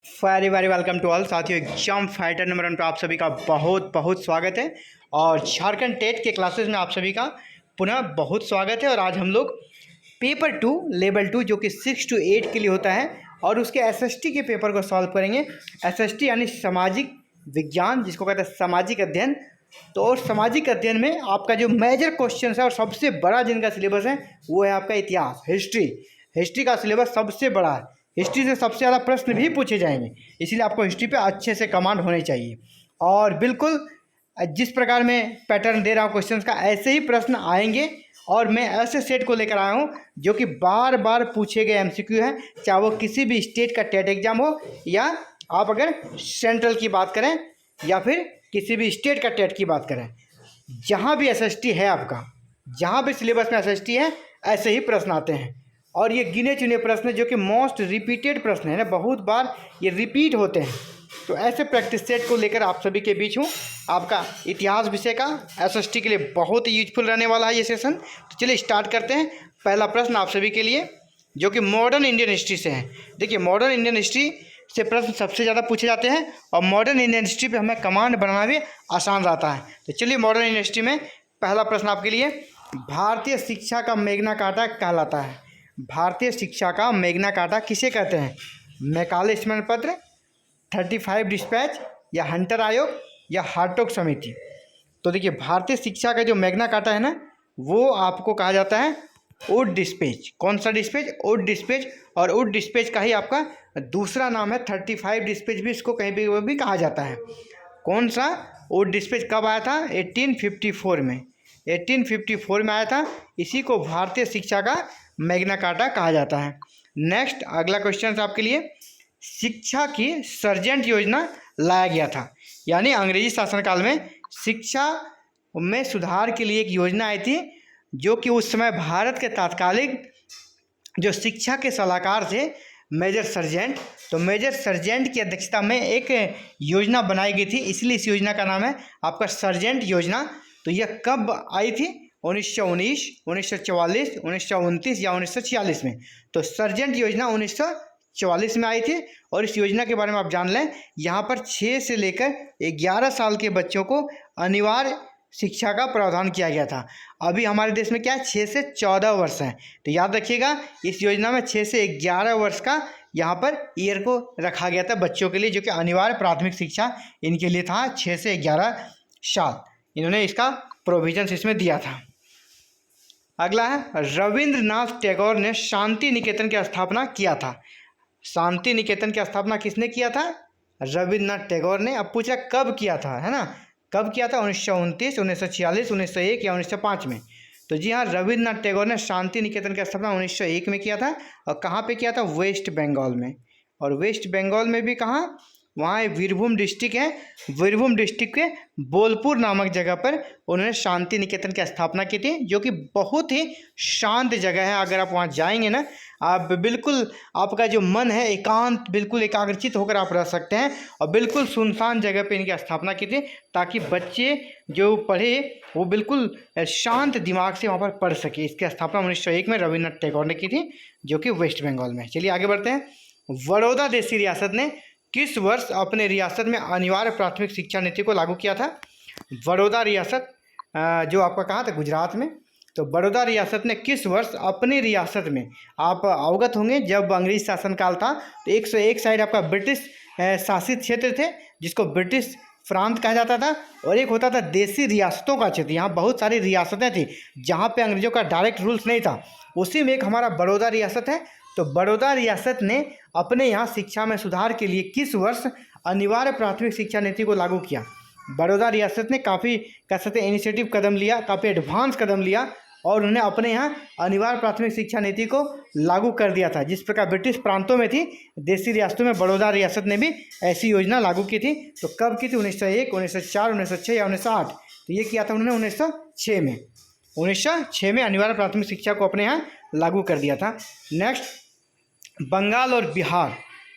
Very very welcome to all साथियों। Exam fighter number 1 पे आप सभी का बहुत बहुत स्वागत है और झारखंड टेट के क्लासेस में आप सभी का पुनः बहुत स्वागत है। और आज हम लोग पेपर 2 लेवल 2 जो कि 6 to 8 के लिए होता है और उसके एसएसटी के पेपर को सॉल्व करेंगे। एसएसटी यानी सामाजिक विज्ञान, जिसको कहते हैं सामाजिक अध्ययन। तो और सामाजिक अध्ययन में आपका जो मेजर क्वेश्चन है और सबसे बड़ा जिनका सिलेबस है वो है आपका इतिहास, हिस्ट्री। हिस्ट्री का सिलेबस सबसे बड़ा है, हिस्ट्री से सबसे ज़्यादा प्रश्न भी पूछे जाएंगे, इसलिए आपको हिस्ट्री पे अच्छे से कमांड होने चाहिए। और बिल्कुल जिस प्रकार मैं पैटर्न दे रहा हूँ क्वेश्चंस का, ऐसे ही प्रश्न आएंगे। और मैं ऐसे सेट को लेकर आया हूँ जो कि बार बार पूछे गए एमसीक्यू हैं, चाहे वो किसी भी स्टेट का टेट एग्जाम हो या आप अगर सेंट्रल की बात करें या फिर किसी भी स्टेट का टेट की बात करें। जहाँ भी एसएसटी है आपका, जहाँ भी सिलेबस में एसएसटी है, ऐसे ही प्रश्न आते हैं। और ये गिने चुने प्रश्न जो कि मोस्ट रिपीटेड प्रश्न है ना, बहुत बार ये रिपीट होते हैं। तो ऐसे प्रैक्टिस सेट को लेकर आप सभी के बीच हूँ। आपका इतिहास विषय का एसएसटी के लिए बहुत ही यूजफुल रहने वाला है ये सेशन। तो चलिए स्टार्ट करते हैं। पहला प्रश्न आप सभी के लिए जो कि मॉडर्न इंडियन हिस्ट्री से है। देखिए, मॉडर्न इंडियन हिस्ट्री से प्रश्न सबसे ज़्यादा पूछे जाते हैं और मॉडर्न इंडियन हिस्ट्री पे हमें कमांड बनाना भी आसान रहता है। तो चलिए मॉडर्न इंडियन हिस्ट्री में पहला प्रश्न आपके लिए, भारतीय शिक्षा का मैग्ना कार्टा कहलाता है। भारतीय शिक्षा का मैग्ना कार्टा किसे कहते हैं? मैकाले स्मरण पत्र, 35 डिस्पैच या हंटर आयोग या हार्टोग समिति। तो देखिए, भारतीय शिक्षा का जो मैग्ना कार्टा है ना, वो आपको कहा जाता है वुड डिस्पैच। कौन सा डिस्पैच? Wood dispatch. और वुड डिस्पैच का ही आपका दूसरा नाम है 35 डिस्पैच, भी इसको कहीं भी वो भी कहा जाता है। कौन सा? वुड डिस्पैच कब आया था? 1854 में। 1854 में आया था। इसी को भारतीय शिक्षा का मैग्ना कार्टा कहा जाता है। नेक्स्ट अगला क्वेश्चन आपके लिए, शिक्षा की सर्जेंट योजना लाया गया था। यानी अंग्रेजी शासनकाल में शिक्षा में सुधार के लिए एक योजना आई थी, जो कि उस समय भारत के तात्कालिक जो शिक्षा के सलाहकार थे मेजर सर्जेंट, तो मेजर सर्जेंट की अध्यक्षता में एक योजना बनाई गई थी, इसलिए इस योजना का नाम है आपका सर्जेंट योजना। तो यह कब आई थी? 1919, 1944, 1929 या 1946 में। तो सर्जेंट योजना 1944 में आई थी। और इस योजना के बारे में आप जान लें, यहाँ पर 6 से लेकर 11 साल के बच्चों को अनिवार्य शिक्षा का प्रावधान किया गया था। अभी हमारे देश में क्या है? 6 से 14 वर्ष है। तो याद रखिएगा, इस योजना में 6 से 11 वर्ष का यहाँ पर ईयर को रखा गया था बच्चों के लिए, जो कि अनिवार्य प्राथमिक शिक्षा इनके लिए था। 6 से 11 साल इन्होंने इसका प्रोविजंस इसमें दिया था। अगला है, रविंद्रनाथ टैगोर ने शांति निकेतन की स्थापना किया था। शांति निकेतन की स्थापना किसने किया था? रविंद्रनाथ टैगोर ने। अब पूछा कब किया था, है ना? कब किया था? 1929, 1946, 1901 या 1905 में। तो जी हाँ, रविंद्रनाथ टैगोर ने शांति निकेतन की स्थापना 1901 में किया था। और कहाँ पे किया था? वेस्ट बंगाल में। और वेस्ट बंगाल में भी कहाँ? वहाँ वीरभूम डिस्ट्रिक्ट है, वीरभूम डिस्ट्रिक्ट के बोलपुर नामक जगह पर उन्होंने शांति निकेतन की स्थापना की थी, जो कि बहुत ही शांत जगह है। अगर आप वहाँ जाएंगे ना, आप बिल्कुल, आपका जो मन है एकांत, बिल्कुल एकाग्रचित होकर आप रह सकते हैं। और बिल्कुल सुनसान जगह पे इनकी स्थापना की थी, ताकि बच्चे जो पढ़े वो बिल्कुल शांत दिमाग से वहाँ पर पढ़ सके। इसकी स्थापना 1901 में रविन्द्रनाथ टैगोर ने की थी, जो कि वेस्ट बंगाल में। चलिए आगे बढ़ते हैं। बड़ौदा देशी रियासत ने किस वर्ष अपने रियासत में अनिवार्य प्राथमिक शिक्षा नीति को लागू किया था? बड़ौदा रियासत जो आपका कहाँ था? गुजरात में। तो बड़ौदा रियासत ने किस वर्ष अपनी रियासत में, आप अवगत होंगे जब अंग्रेज शासनकाल था तो 101 साइड आपका ब्रिटिश शासित क्षेत्र थे, जिसको ब्रिटिश प्रांत कहा जाता था, और एक होता था देशी रियासतों का क्षेत्र। यहाँ बहुत सारी रियासतें थी जहाँ पे अंग्रेजों का डायरेक्ट रूल्स नहीं था। उसी में एक हमारा बड़ौदा रियासत है। तो बड़ौदा रियासत ने अपने यहाँ शिक्षा में सुधार के लिए किस वर्ष अनिवार्य प्राथमिक शिक्षा नीति को लागू किया? बड़ौदा रियासत ने काफ़ी कह सकते हैं इनिशिएटिव कदम लिया, काफ़ी एडवांस कदम लिया, और उन्होंने अपने यहाँ अनिवार्य प्राथमिक शिक्षा नीति को लागू कर दिया था। जिस प्रकार ब्रिटिश प्रांतों में थी, देशी रियासतों में बड़ौदा रियासत ने भी ऐसी योजना लागू की थी। तो कब की थी? 1901, 1904, 1906 या 1908? तो ये किया था उन्होंने 1906 में। 1906 में अनिवार्य प्राथमिक शिक्षा को अपने यहाँ लागू कर दिया था। नेक्स्ट, बंगाल और बिहार।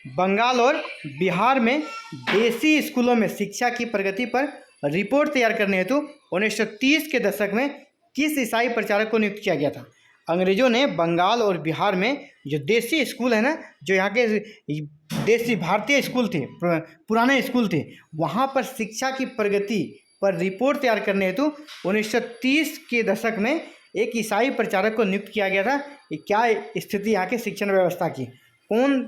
बंगाल और बिहार में देसी स्कूलों में शिक्षा की प्रगति पर रिपोर्ट तैयार करने हेतु 1930 के दशक में किस ईसाई प्रचारक को नियुक्त किया गया था? अंग्रेज़ों ने बंगाल और बिहार में जो देसी स्कूल है ना, जो यहाँ के देसी भारतीय स्कूल थे, पुराने स्कूल थे, वहाँ पर शिक्षा की प्रगति पर रिपोर्ट तैयार करने हेतु 1930 के दशक में एक ईसाई प्रचारक को नियुक्त किया गया था कि क्या स्थिति यहाँ के शिक्षण व्यवस्था की। कौन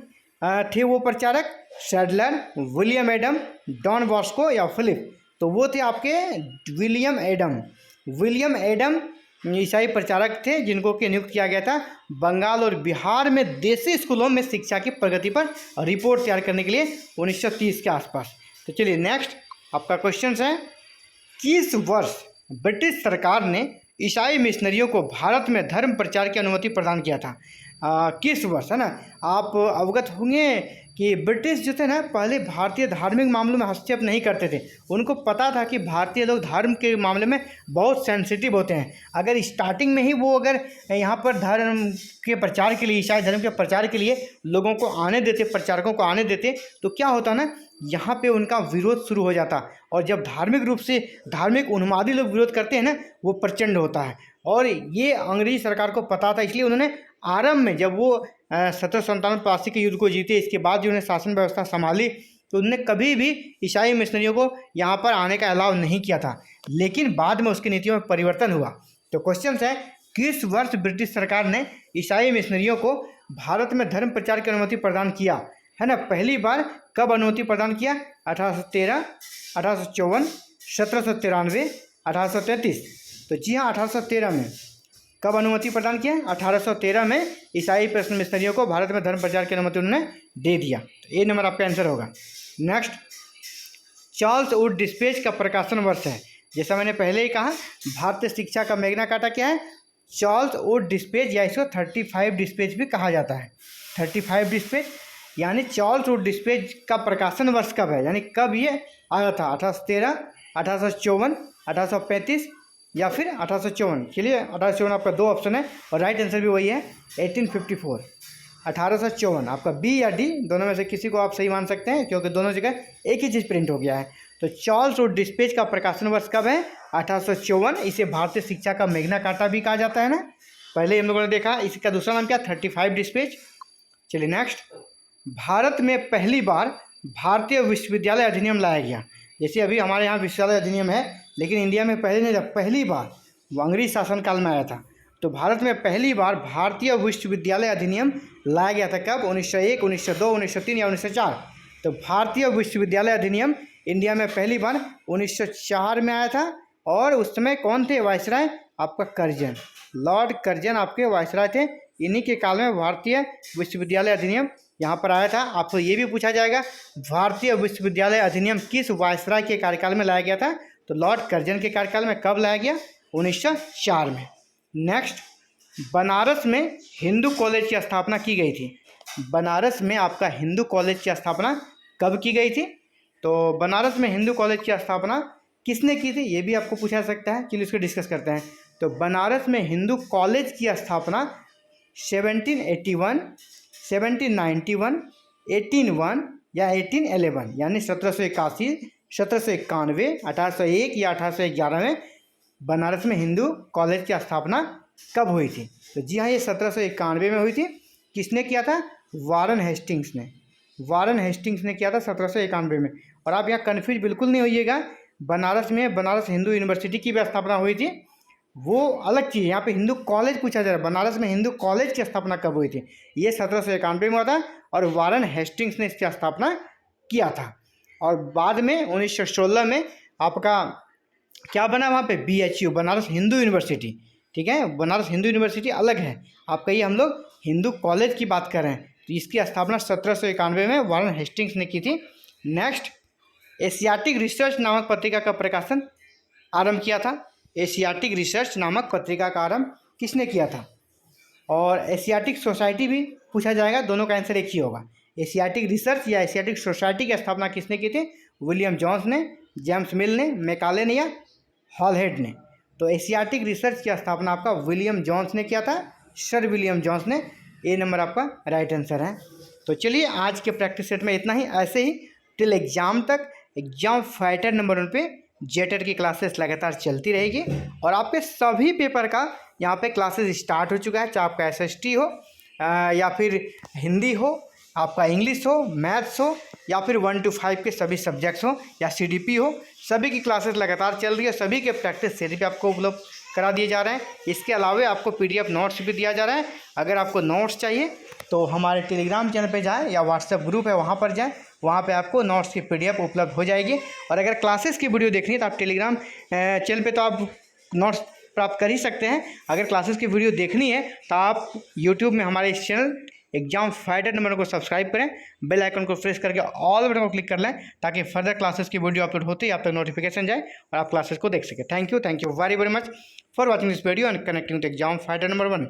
थे वो प्रचारक? Sadler, William Adam, Don Bosco या फिलिप? तो वो थे आपके विलियम एडम। विलियम एडम ईसाई प्रचारक थे जिनको के नियुक्त किया गया था बंगाल और बिहार में देसी स्कूलों में शिक्षा की प्रगति पर रिपोर्ट तैयार करने के लिए 1930 के आसपास। तो चलिए नेक्स्ट आपका क्वेश्चन है, किस वर्ष ब्रिटिश सरकार ने ईसाई मिशनरियों को भारत में धर्म प्रचार की अनुमति प्रदान किया था? किस वर्ष, है ना। आप अवगत होंगे कि ब्रिटिश जो थे ना, पहले भारतीय धार्मिक मामलों में हस्तक्षेप नहीं करते थे। उनको पता था कि भारतीय लोग धर्म के मामले में बहुत सेंसिटिव होते हैं। अगर स्टार्टिंग में ही वो अगर यहाँ पर धर्म के प्रचार के लिए, ईसाई धर्म के प्रचार के लिए लोगों को आने देते, प्रचारकों को आने देते, तो क्या होता ना, यहाँ पे उनका विरोध शुरू हो जाता। और जब धार्मिक रूप से धार्मिक उन्मादी लोग विरोध करते हैं ना, वो प्रचंड होता है। और ये अंग्रेजी सरकार को पता था, इसलिए उन्होंने आरंभ में जब वो 1797-82 के युद्ध को जीते, इसके बाद जो उन्हें शासन व्यवस्था संभाली, तो उन्होंने कभी भी ईसाई मिशनरियों को यहाँ पर आने का अलाउ नहीं किया था। लेकिन बाद में उसकी नीतियों में परिवर्तन हुआ। तो क्वेश्चन है, किस वर्ष ब्रिटिश सरकार ने ईसाई मिशनरियों को भारत में धर्म प्रचार की अनुमति प्रदान किया, है ना। पहली बार कब अनुमति प्रदान किया? 1813, 1854, 1793, 1833। तो जी हाँ, 1813 में कब अनुमति प्रदान किया? 1813 में ईसाई मिशनरियों को भारत में धर्म प्रचार की अनुमति उन्होंने दे दिया। तो ए नंबर आपका आंसर होगा। नेक्स्ट, चार्ल्स वुड डिस्पेच का प्रकाशन वर्ष है। जैसा मैंने पहले ही कहा, भारतीय शिक्षा का मैग्ना कार्टा क्या है? चार्ल्स वुड डिस्पेच, या इसको 35 डिस्पेच भी कहा जाता है। 35 डिस्पेच यानी चार्ल्स वुड डिस्पेच का प्रकाशन वर्ष कब है, यानी कब ये आया था? 1813, 1854, 1835 या फिर 1854। चलिए 1854 आपका दो ऑप्शन है और राइट आंसर भी वही है, 1854। 1854 आपका बी या डी दोनों में से किसी को आप सही मान सकते हैं, क्योंकि दोनों जगह एक ही चीज़ प्रिंट हो गया है। तो चार्ल्स वुड डिस्पेच का प्रकाशन वर्ष कब है? 1854। इसे भारतीय शिक्षा का मैग्ना कार्टा भी कहा जाता है ना, पहले हम लोगों ने देखा। इसका दूसरा नाम क्या? 35 डिस्पेच। चलिए नेक्स्ट, भारत में पहली बार भारतीय विश्वविद्यालय अधिनियम लाया गया। जैसे अभी हमारे यहाँ विश्वविद्यालय अधिनियम है, लेकिन इंडिया में पहले नहीं, जब पहली बार वो अंग्रेजी शासनकाल में आया था। तो भारत में पहली बार भारतीय विश्वविद्यालय अधिनियम लाया गया था कब? 1901, 1902, 1903 या 1904। तो भारतीय विश्वविद्यालय अधिनियम इंडिया में पहली बार 1904 में आया था। और उस समय कौन थे वायसराय? आपका कर्जन, लॉर्ड कर्जन आपके वायसराय थे। इन्हीं के काल में भारतीय विश्वविद्यालय अधिनियम यहाँ पर आया था। आपको ये भी पूछा जाएगा, भारतीय विश्वविद्यालय अधिनियम किस वायसराय के कार्यकाल में लाया गया था? तो लॉर्ड कर्जन के कार्यकाल में। कब लाया गया? 1904 में। नेक्स्ट, बनारस में हिंदू कॉलेज की स्थापना की गई थी। बनारस में आपका हिंदू कॉलेज की स्थापना कब की गई थी? तो बनारस में हिंदू कॉलेज की स्थापना किसने की थी, ये भी आपको पूछा सकता है। चलिए इसको डिस्कस करते हैं। तो बनारस में हिंदू कॉलेज की स्थापना 1781, 1791, 1801 या 1811 यानी 1781, 1791, 1801 या 1811 में बनारस में हिंदू कॉलेज की स्थापना कब हुई थी? तो जी हाँ, ये 1791 में हुई थी। किसने किया था? वारन हेस्टिंग्स ने। वारन हेस्टिंग्स ने किया था 1791 में। और आप यहाँ कन्फ्यूज बिल्कुल नहीं होइएगा, बनारस में बनारस हिंदू यूनिवर्सिटी की भी स्थापना हुई थी, वो अलग चीज़। यहाँ पे हिंदू कॉलेज पूछा जा रहा है। बनारस में हिंदू कॉलेज की स्थापना कब हुई थी? ये 1791 में हुआ था और वारन हेस्टिंग्स ने इसकी स्थापना किया था। और बाद में 1916 में आपका क्या बना वहाँ पे? BHU, Banaras Hindu university. ठीक है, बनारस हिंदू यूनिवर्सिटी अलग है आपका, ये हम लोग हिंदू कॉलेज की बात कर रहे हैं। तो इसकी स्थापना 1791 में वारन हेस्टिंग्स ने की थी। नेक्स्ट, एशियाटिक रिसर्च नामक पत्रिका का प्रकाशन आरंभ किया था। एशियाटिक रिसर्च नामक पत्रिका का आरंभ किसने किया था? और एशियाटिक सोसाइटी भी पूछा जाएगा, दोनों का आंसर एक ही होगा। एशियाटिक रिसर्च या एशियाटिक सोसाइटी की स्थापना किसने की थी? विलियम जोन्स ने, जेम्स मिल ने, मैकाले ने या हॉलहेड ने? तो एशियाटिक रिसर्च की स्थापना आपका विलियम जोन्स ने किया था, सर विलियम जोन्स ने। ए नंबर आपका राइट आंसर है। तो चलिए आज के प्रैक्टिस सेट में इतना ही। ऐसे ही टिल एग्जाम तक एग्जाम फाइटर नंबर 1 पे जेटेट की क्लासेस लगातार चलती रहेगी और आपके सभी पेपर का यहाँ पे क्लासेस स्टार्ट हो चुका है, चाहे आपका SST हो या फिर हिंदी हो, आपका इंग्लिश हो, मैथ्स हो या फिर 1 to 5 के सभी सब्जेक्ट्स हो या CDP हो, सभी की क्लासेस लगातार चल रही है। सभी के प्रैक्टिस सेट भी आपको उपलब्ध करा दिए जा रहे हैं। इसके अलावा आपको PDF नोट्स भी दिया जा रहा है। अगर आपको नोट्स चाहिए तो हमारे टेलीग्राम चैनल पे जाएं या व्हाट्सएप ग्रुप है वहाँ पर जाएं, वहाँ पे आपको नोट्स की PDF उपलब्ध हो जाएगी। और अगर क्लासेस की वीडियो देखनी है तो आप टेलीग्राम चैनल पे तो आप नोट्स प्राप्त कर ही सकते हैं। अगर क्लासेस की वीडियो देखनी है तो आप यूट्यूब में हमारे इस चैनल एग्जाम फाइटर नंबर को सब्सक्राइब करें, बेल आइकन को प्रेस करके ऑल बटन को क्लिक कर लें ताकि फर्दर क्लासेस की वीडियो अपलोड होते ही आप तक नोटिफिकेशन जाए और आप क्लासेस को देख सकें। Thank you very very much for watching this video and connecting to exam fighter number 1।